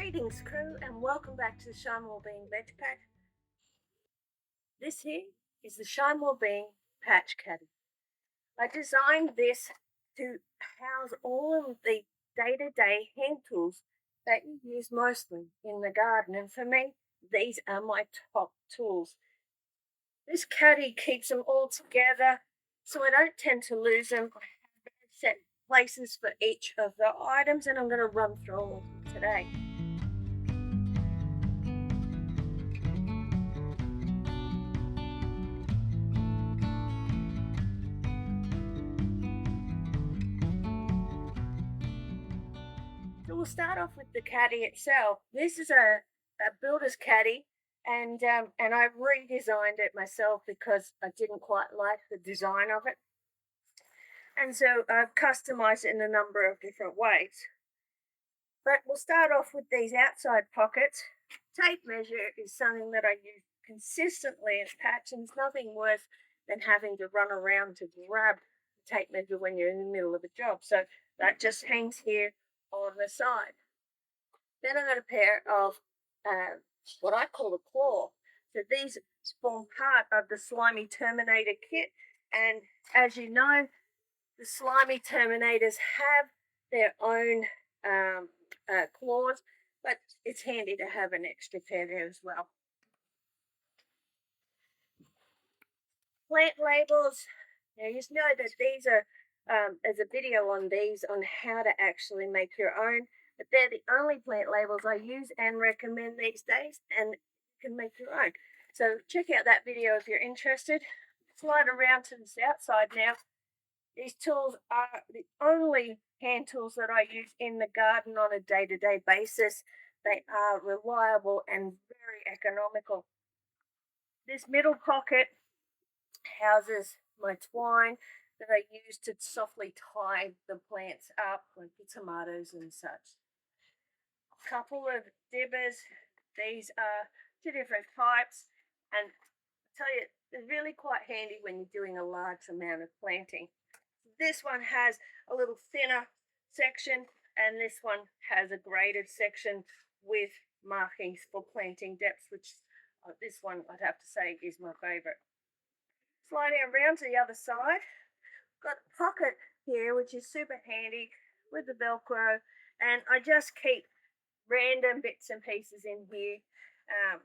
Greetings crew and welcome back to the Shine Wellbeing Backpack. This here is the Shine Wellbeing PatchCaddy. I designed this to house all of the day-to-day hand tools that you use mostly in the garden, and for me these are my top tools. This caddy keeps them all together so I don't tend to lose them. I have set places for each of the items and I'm going to run through all of them today. So we'll start off with the caddy itself. This is a builder's caddy, and I redesigned it myself because I didn't quite like the design of it, and so I've customized it in a number of different ways. But we'll start off with these outside pockets. Tape measure is something that I use consistently as patch, and it's nothing worse than having to run around to grab the tape measure when you're in the middle of a job. So that just hangs here on the side. Then I got a pair of what I call a claw. So these form part of the Slimy Terminator kit. And as you know, the Slimy Terminators have their own claws, but it's handy to have an extra pair there as well. Plant labels. Now you just know that these are, there's a video on these on how to actually make your own. But they're the only plant labels I use and recommend these days, and you can make your own. So check out that video if you're interested. Slide around to this outside now. These tools are the only hand tools that I use in the garden on a day-to-day basis. They are reliable and very economical. This middle pocket houses my twine that I use to softly tie the plants up, like the tomatoes and such. Couple of dibbers. These are two different types, and I tell you, they're really quite handy when you're doing a large amount of planting. This one has a little thinner section, and this one has a graded section with markings for planting depths, which this one I'd have to say is my favorite. Sliding around to the other side, got a pocket here which is super handy with the Velcro, and I just keep random bits and pieces in here.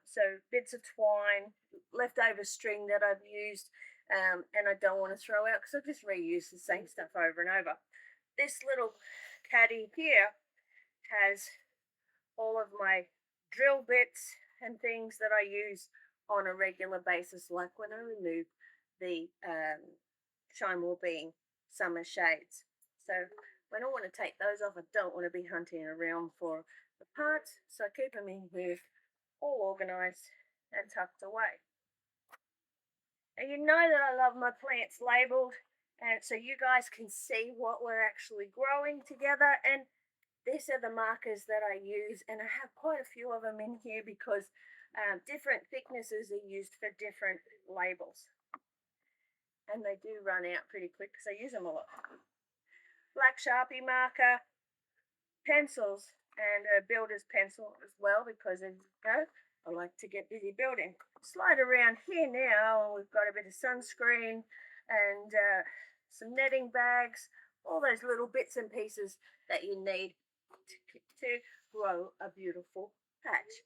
So bits of twine, leftover string that I've used, and I don't want to throw out because I just reuse the same stuff over and over. This little caddy here has all of my drill bits and things that I use on a regular basis, like when I remove the Shine Wellbeing summer shades. So when I want to take those off, I don't want to be hunting around for the parts, so I keep them in here all organised and tucked away. And you know that I love my plants labelled, and so you guys can see what we're actually growing together. And these are the markers that I use, and I have quite a few of them in here because different thicknesses are used for different labels, and they do run out pretty quick because I use them a lot. Black Sharpie marker, pencils, and a builder's pencil as well, because as you know, I like to get busy building. Slide around here now, we've got a bit of sunscreen and some netting bags, all those little bits and pieces that you need to grow a beautiful patch.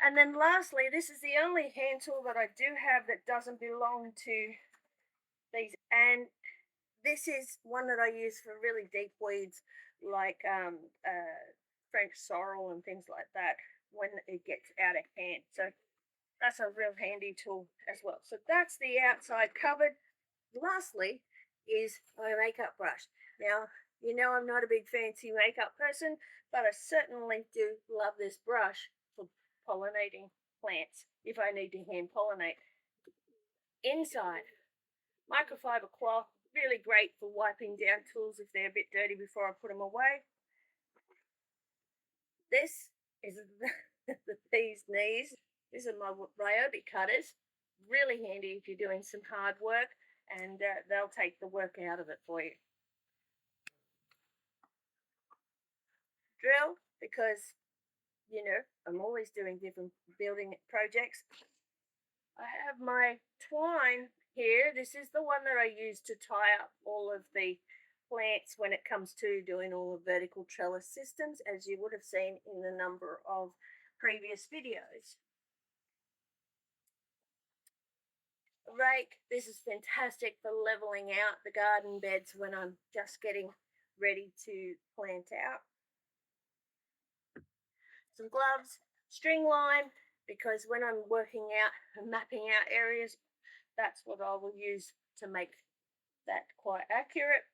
And then lastly, this is the only hand tool that I do have that doesn't belong to these, and this is one that I use for really deep weeds like French sorrel and things like that when it gets out of hand. So that's a real handy tool as well. So that's the outside cupboard. Lastly is my makeup brush. Now, you know I'm not a big fancy makeup person, but I certainly do love this brush for pollinating plants if I need to hand pollinate. Inside, microfiber cloth, really great for wiping down tools if they're a bit dirty before I put them away. This is the bee's knees. These are my ryobi cutters. Really handy if you're doing some hard work, and they'll take the work out of it for you. Drill, because you know, I'm always doing different building projects. I have my twine here. This is the one that I use to tie up all of the plants when it comes to doing all the vertical trellis systems, as you would have seen in a number of previous videos. Rake, this is fantastic for leveling out the garden beds when I'm just getting ready to plant out. Some gloves, string line, because when I'm working out and mapping out areas, that's what I will use to make that quite accurate.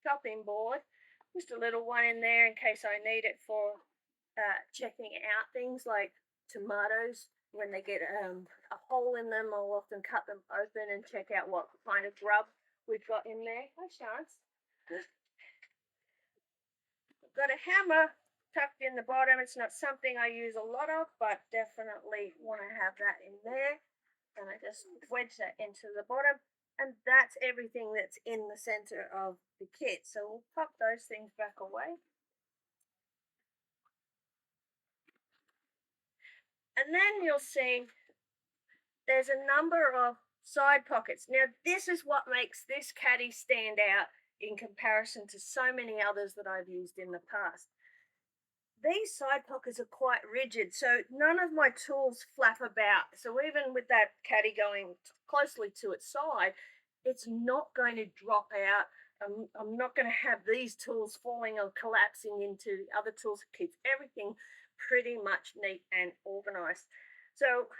Chopping board, just a little one in there in case I need it for checking out things like tomatoes. When they get a hole in them, I'll often cut them open and check out what kind of grub we've got in there. Hi, Chance. I've got a hammer tucked in the bottom. It's not something I use a lot of, but definitely want to have that in there. And I just wedge that into the bottom. And that's everything that's in the center of the kit. So we'll pop those things back away. And then you'll see there's a number of side pockets. Now, this is what makes this caddy stand out in comparison to so many others that I've used in the past. These side pockets are quite rigid, so none of my tools flap about. So even with that caddy going closely to its side, it's not going to drop out. I'm not going to have these tools falling or collapsing into other tools. It keeps everything pretty much neat and organized. So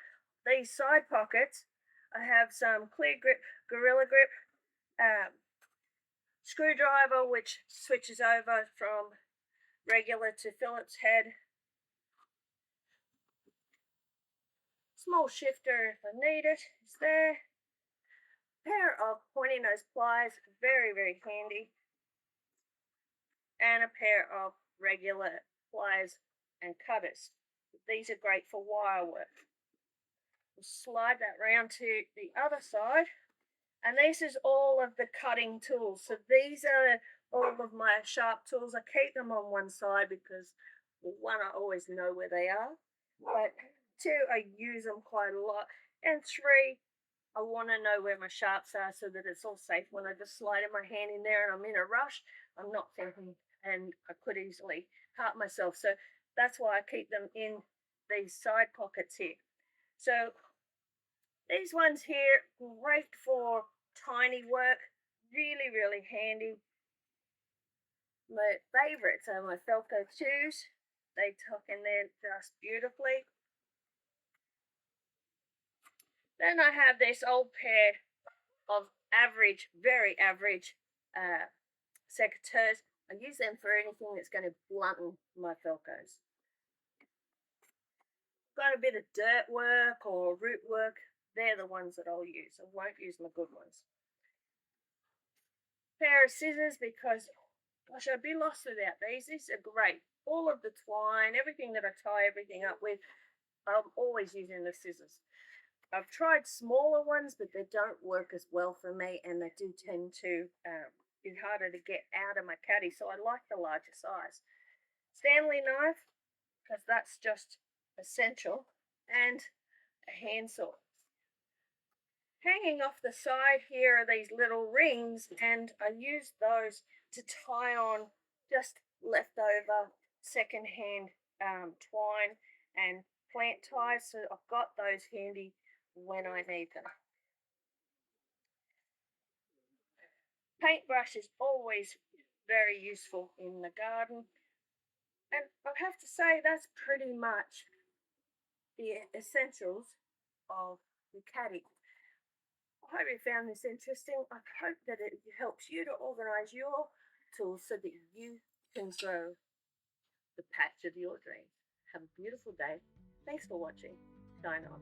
these side pockets, I have some clear grip, gorilla grip, screwdriver, which switches over from regular to Phillips head, small shifter if I need it is there, pair of pointy nose pliers, very, very handy, and a pair of regular pliers and cutters. These are great for wire work. We'll slide that round to the other side, and this is all of the cutting tools. So these are all of my sharp tools. I keep them on one side because, well, one, I always know where they are, but two, I use them quite a lot, and three, I want to know where my sharps are so that it's all safe. When I just slide my hand in there and I'm in a rush, I'm not thinking, and I could easily hurt myself. So that's why I keep them in these side pockets here. So these ones here, great for tiny work, really, really handy. My favorites are my Felco shoes. They tuck in there just beautifully. Then I have this old pair of average, very average secateurs. I use them for anything that's going to blunt my Felcos. Got a bit of dirt work or root work, they're the ones that I'll use. I won't use my good ones. Pair of scissors because, gosh, I'd be lost without these. These are great. All of the twine, everything that I tie everything up with, I'm always using the scissors. I've tried smaller ones, but they don't work as well for me, and they do tend to be harder to get out of my caddy, so I like the larger size. Stanley knife, because that's just essential, and a handsaw. Hanging off the side here are these little rings, and I use those to tie on just leftover secondhand twine and plant ties, so I've got those handy when I need them. Paintbrush is always very useful in the garden, and I have to say that's pretty much the essentials of the caddy. I hope you found this interesting. I hope that it helps you to organize your tools so that you can grow the patch of your dreams. Have a beautiful day. Thanks for watching. Shine on.